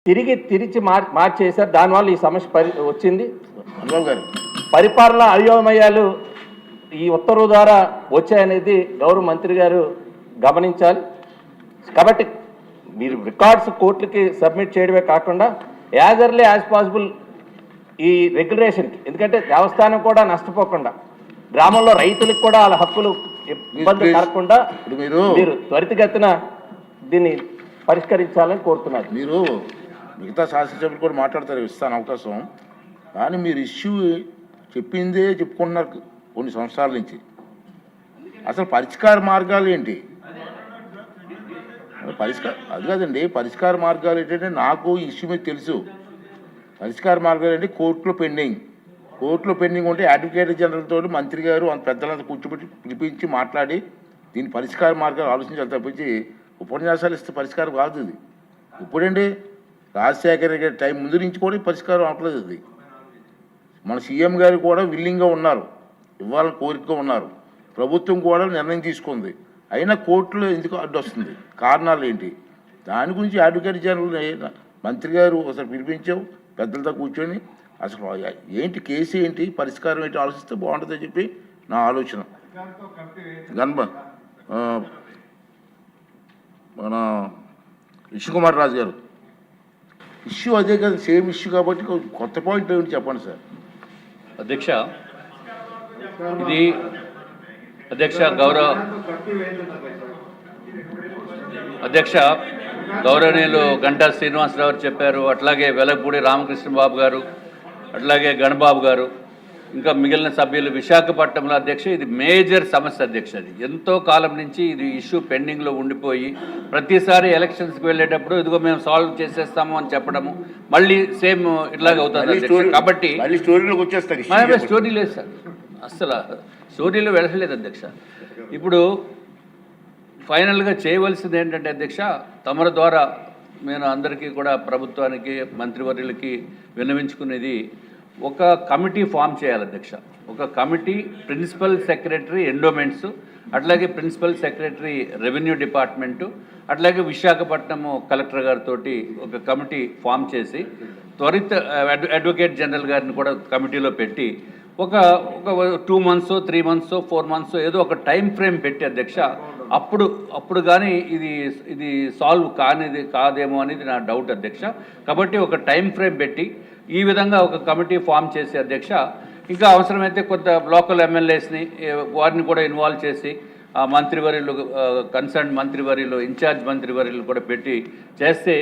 తిరిచి మార్చేశారు. దానివల్ల ఈ సమస్య వచ్చింది. పరిపాలన అయోమయాలు ఈ ఉత్తర్వు ద్వారా వచ్చాయనేది గౌరవ మంత్రి గారు గమనించాలి. కాబట్టి మీరు రికార్డ్స్ కోర్టులకి సబ్మిట్ చేయడమే కాకుండా యాజ్ ఎర్లీ యాజ్ పాసిబుల్ ఈ రెగ్యులేషన్కి, ఎందుకంటే దేవస్థానం కూడా నష్టపోకుండా, గ్రామంలో రైతులకు కూడా వాళ్ళ హక్కులు ఇబ్బంది కలగకుండా మీరు త్వరితగతిన దీన్ని పరిష్కరించాలని కోరుతున్నారు. మీరు మిగతా శాసనసభ్యులు కూడా మాట్లాడతారు, ఇస్తాను అవకాశం. కానీ మీరు ఇష్యూ చెప్పిందే చెప్పుకుంటున్నారు కొన్ని సంవత్సరాల నుంచి. అసలు పరిష్కార మార్గాలు ఏంటి? అది కాదండి, పరిష్కార మార్గాలు ఏంటంటే నాకు ఈ ఇష్యూ మీద తెలుసు. పరిష్కార మార్గాలు ఏంటి? కోర్టులో పెండింగ్ ఉంటే అడ్వకేట్ జనరల్ తోటి మంత్రి గారు అంత పెద్దలంతా కూర్చోబెట్టి పిలిపించి మాట్లాడి దీని పరిష్కార మార్గాలు ఆలోచించాలి తప్పించి ఉపన్యాసాలు ఇస్తే పరిష్కారం కాదు. ఇది ఇప్పుడండి రాజశేఖర్ గారి టైం ముందు నుంచి కూడా పరిష్కారం అవ్వట్లేదు. ఇది మన సీఎం గారు కూడా విల్లింగ్గా ఉన్నారు, ఇవ్వాలని కోరికగా ఉన్నారు. ప్రభుత్వం కూడా నిర్ణయం తీసుకుంది, అయినా కోర్టులో ఎందుకు అడ్డు వస్తుంది? కారణాలు ఏంటి? దాని గురించి అడ్వకేట్ జనరల్ మంత్రి గారు ఒకసారి పిలిపించావు, పెద్దలతో కూర్చొని అసలు ఏంటి కేసు ఏంటి, పరిష్కారం ఏంటి ఆలోచిస్తే బాగుంటుందని చెప్పి నా ఆలోచన. మన విష్ణుకుమార్ రాజు గారు ఇష్యూ అదే కదా, సేమ్ ఇష్యూ కాబట్టి కొత్త పాయింట్ ఏమిటి చెప్పండి సార్. అధ్యక్ష, ఇది గౌరవనీయులు గంటా శ్రీనివాసరావు గారు చెప్పారు, అట్లాగే వెలగపూడి రామకృష్ణ బాబు గారు, అట్లాగే గణబాబు గారు, ఇంకా మిగిలిన సభ్యులు. విశాఖపట్నంలో అధ్యక్ష ఇది మేజర్ సమస్య అధ్యక్ష. అది ఎంతో కాలం నుంచి ఇది ఇష్యూ పెండింగ్లో ఉండిపోయి ప్రతిసారి ఎలక్షన్స్కి వెళ్ళేటప్పుడు ఇదిగో మేము సాల్వ్ చేసేస్తాము అని చెప్పడము, మళ్ళీ సేమ్ ఇట్లాగే అవుతుంది అధ్యక్ష. కాబట్టి స్టోరీ లేదు సార్, అస్సలు స్టోరీలో వెళ్ళలేదు అధ్యక్ష. ఇప్పుడు ఫైనల్గా చేయవలసింది ఏంటంటే అధ్యక్ష, తమరి ద్వారా నేను అందరికీ కూడా ప్రభుత్వానికి మంత్రివర్యులకి విన్నవించుకునేది, ఒక కమిటీ ఫామ్ చేయాలి అధ్యక్ష. ఒక కమిటీ, ప్రిన్సిపల్ సెక్రటరీ ఎండోమెంట్స్, అట్లాగే ప్రిన్సిపల్ సెక్రటరీ రెవెన్యూ డిపార్ట్మెంటు, అట్లాగే విశాఖపట్నం కలెక్టర్ గారితో ఒక కమిటీ ఫామ్ చేసి త్వరిత అడ్వకేట్ జనరల్ గారిని కూడా కమిటీలో పెట్టి ఒక 2 months 3 months 4 months ఏదో ఒక టైం ఫ్రేమ్ పెట్టి అధ్యక్ష, అప్పుడు కానీ ఇది సాల్వ్ కాదేమో అనేది నా డౌట్ అధ్యక్ష. కాబట్టి ఒక టైం ఫ్రేమ్ పెట్టి ఈ విధంగా ఒక కమిటీ ఫామ్ చేసి అధ్యక్ష, ఇంకా అవసరమైతే కొంత లోకల్ ఎమ్మెల్యేస్ని వారిని కూడా ఇన్వాల్వ్ చేసి మంత్రివర్యులు, కన్సర్న్ మంత్రివర్యులు, ఇన్ఛార్జ్ మంత్రివర్యులు కూడా పెట్టి చేస్తే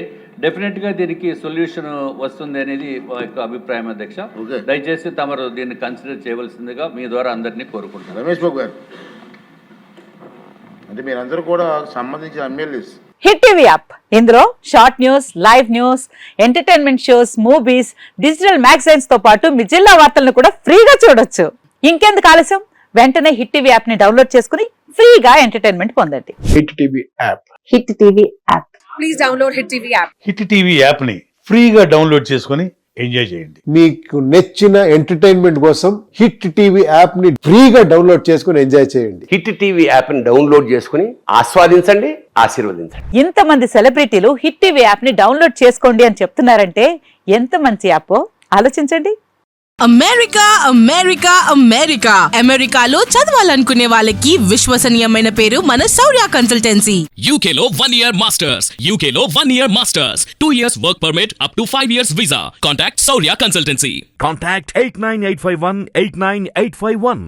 డెఫినెట్గా దీనికి సొల్యూషన్ వస్తుంది అనేది మా యొక్క అభిప్రాయం అధ్యక్ష. దయచేసి తమరు దీన్ని కన్సిడర్ చేయవలసిందిగా మీ ద్వారా అందరినీ కోరుకుంటున్నాను. రమేష్ బాబు గారు, అంటే మీరందరూ కూడా సంబంధించిన ఎమ్మెల్యేస్. హిట్ టీవీ యాప్, ఇందులో short news, live news, entertainment shows, movies, digital magazines తో పాటు మీ జిల్లా వార్తలను కూడా ఫ్రీగా చూడొచ్చు. ఇంకెందుకు ఆలస్యం, వెంటనే హిట్ టీవీ యాప్ ని డౌన్లోడ్ చేసుకుని ఫ్రీగా ఎంటర్టైన్మెంట్ పొందండి. Hit TV app. Hit TV app. Please download hit TV app. Hit TV app ని ఫ్రీగా డౌన్లోడ్ చేసుకుని ఎంజాయ్ చేయండి. మీకు నచ్చిన ఎంటర్టైన్మెంట్ కోసం హిట్ టీవీ యాప్ ని ఫ్రీగా డౌన్లోడ్ చేసుకుని ఎంజాయ్ చేయండి. హిట్ టీవీ యాప్ ని డౌన్లోడ్ చేసుకుని ఆస్వాదించండి, ఆశీర్వదించండి. ఇంతమంది సెలబ్రిటీలు హిట్ టీవీ యాప్ ని డౌన్లోడ్ చేసుకోండి అని చెప్తున్నారంటే ఎంత మంచి యాప్ ఆలోచించండి. అమెరికా అమెరికా అమెరికా అమెరికాలో చదవాలనుకునే వాళ్ళకి విశ్వసనీయమైన పేరు మన శౌర్య కన్సల్టెన్సీ. UK లో 1 year masters, UK లో 1 year masters, 2 years work permit up to 5 years visa. Contact Saurya Consultancy. Contact 89851 89851.